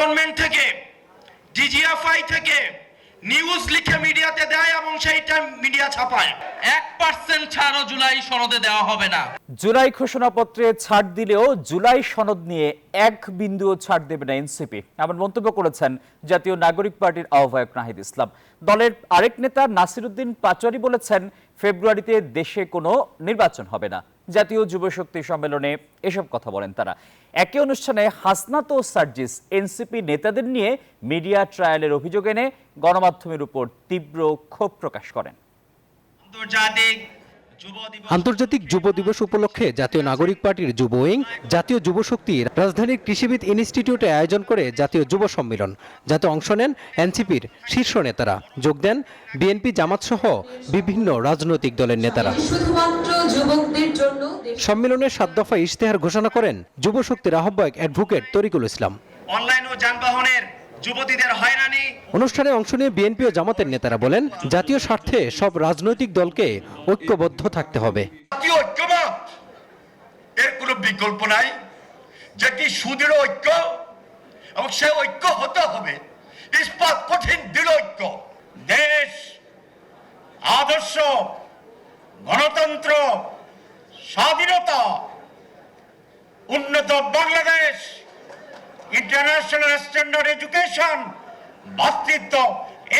Cantonment থেকে DGFI থেকে news লিখে মিডিয়াতে দেয় এবং সেইটা মিডিয়া ছাপায়। 1% ছাড়ও জুলাই সনদে দেওয়া হবে না। জুলাই ঘোষণাপত্রে ছাড় দিলেও জুলাই সনদ নিয়ে এক বিন্দুও ছাড় দেবে না এনসিপি, এমন মন্তব্য করেছেন জাতীয় নাগরিক পার্টির আহ্বায়ক নাহিদ ইসলাম। দলের আরেক নেতা নাসিরউদ্দিন পাটোয়ারি বলেছেন, ফেব্রুয়ারিতে দেশে কোনো নির্বাচন হবে না। জাতীয় যুব শক্তি সম্মেলনে এসব কথা বলেন তারা। একই অনুষ্ঠানে হাসনাত ও সার্জিস এনসিপি নেতাদের নিয়ে মিডিয়া ট্রায়ালের অভিযোগ এনে গণমাধ্যমের উপর তীব্র ক্ষোভ প্রকাশ করেন। আন্তর্জাতিক যুব দিবস উপলক্ষে জাতীয় নাগরিক পার্টির যুব উইং জাতীয় যুব শক্তি রাজধানীর কৃষিবিদ ইনস্টিটিউটে আয়োজন করে জাতীয় যুব সম্মেলন, যাতে অংশ নেন এনসিপির শীর্ষ নেতারা। যোগ দেন বিএনপি, জামাত সহ বিভিন্ন রাজনৈতিক দলের নেতারা। সম্মেলনের 7 দফা ইশতেহার ঘোষণা করেন যুব শক্তির আহ্বায়ক অ্যাডভোকেট তরিকুল ইসলাম। অনলাইন ও যানবাহনের যুবতীদের হয়রানি। অনুষ্ঠানে অংশ নিয়ে বিএনপি ও জামাতের নেতারা বলেন, জাতীয় স্বার্থে সব রাজনৈতিক দলকে ঐক্যবদ্ধ থাকতে হবে। জাতীয় ঐক্যমত এর কোনো বিকল্প নাই, যেটি সুদৃঢ় ঐক্য এবং সে ঐক্য হতে হবে ইস্পাত কঠিন দৃঢ় ঐক্য। দেশ, আদর্শ, গণতন্ত্র, স্বাধীনতা, উন্নত বাংলাদেশ, ইন্টারন্যাশনাল স্ট্যান্ডার্ড এডুকেশন, ভ্রাতৃত্ব,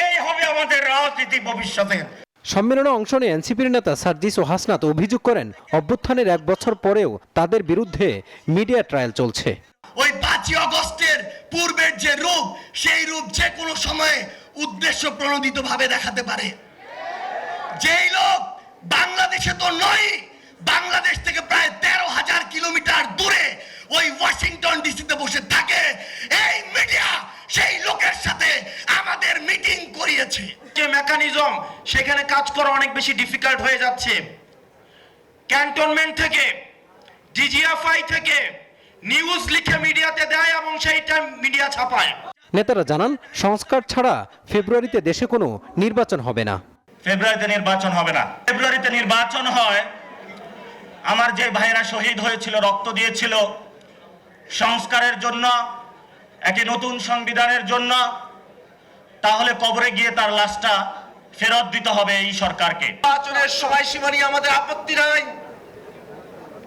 এই হবে আমাদের রাজনীতি ভবিষ্যতের। সম্মেলনে অংশ নিয়ে এনসিপির নেতা সার্জিস ও হাসনাত অভিযোগ করেন, অভ্যুত্থানের 1 বছর পরেও তাদের বিরুদ্ধে মিডিয়া ট্রায়াল চলছে। ওই 5ই আগস্টের পূর্বের যে রূপ, সেই রূপ যে কোনো সময়ে উদ্দেশ্য প্রণোদিত ভাবে দেখাতে পারে। যেই লোক বাংলাদেশে তো নয়, বাংলাদেশ থেকে প্রায় 13,000 কিলোমিটার দূরে ওই ওয়াশিংটন ডিসিতে বসে থাকে, এই মিডিয়া সেই লোকের সাথে আমাদের মিটিং করিয়েছে। যে মেকানিজম সেখানে কাজ করা অনেক বেশি ডিফিকাল্ট হয়ে যাচ্ছে। ক্যান্টনমেন্ট থেকে ডিজিএফআই থেকে নিউজ লিখে মিডিয়াতে দেয় এবং সেইটা মিডিয়া ছাপায়। নেতারা জানান, সংস্কার ছাড়া ফেব্রুয়ারিতে দেশে কোনো নির্বাচন হবে না। ফেব্রুয়ারিতে নির্বাচন হবে না। ফেব্রুয়ারিতে নির্বাচন হয়, আমার যে ভাইরা শহীদ হয়েছিল, রক্ত দিয়েছিল সংস্কারের জন্য, একটি নতুন সংবিধানের জন্য, তাহলে কবরে গিয়ে তার লাশটা ফেরত দিতে হবে এই সরকারকে। নির্বাচনের সময়সীমা নিয়ে আমাদের আপত্তি নাই,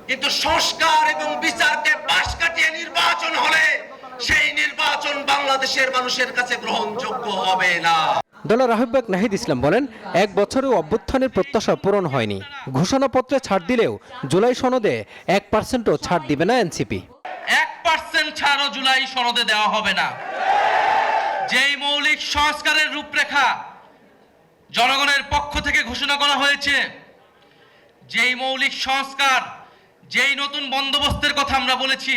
কিন্তু সংস্কার এবং বিচারকে পাশ কাটিয়ে নির্বাচন হলে সেই নির্বাচন বাংলাদেশের মানুষের কাছে গ্রহণযোগ্য হবে না। দলের আহ্বায়ক নাহিদ ইসলাম বলেন, 1 বছরেও অভ্যুত্থানের প্রত্যাশা পূরণ হয়নি। ঘোষণাপত্রে ছাড় দিলেও জুলাই সনদে 1%ও ছাড় দিবে না এনসিপি। 1% ছাড়ও জুলাই সনদে দেওয়া হবে না। যেই মৌলিক সংস্কারের রূপরেখা জনগণের পক্ষ থেকে ঘোষণা করা হয়েছে, যেই মৌলিক সংস্কার, যেই নতুন বন্দোবস্তের কথা আমরা বলেছি,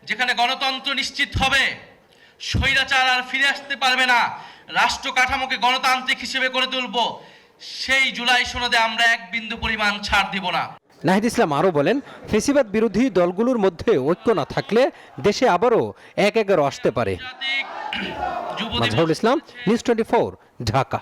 যেখানে গণতন্ত্র নিশ্চিত হবে, স্বৈরাচার আর ফিরে আসতে পারবে না, রাষ্ট্র কাঠামোকে গণতান্ত্রিক হিসেবে করে তুলব, সেই জুলাই সনদে আমরা 1 বিন্দু পরিমাণ ছাড় দিব না। নাহিদ ইসলাম আরও বলেন, ফেসিবাদ বিরোধী দলগুলোর মধ্যে ঐক্য না থাকলে দেশে আবারও 1-11 আসতে পারে। মাজহারুল ইসলাম, নিউজ 24, ঢাকা।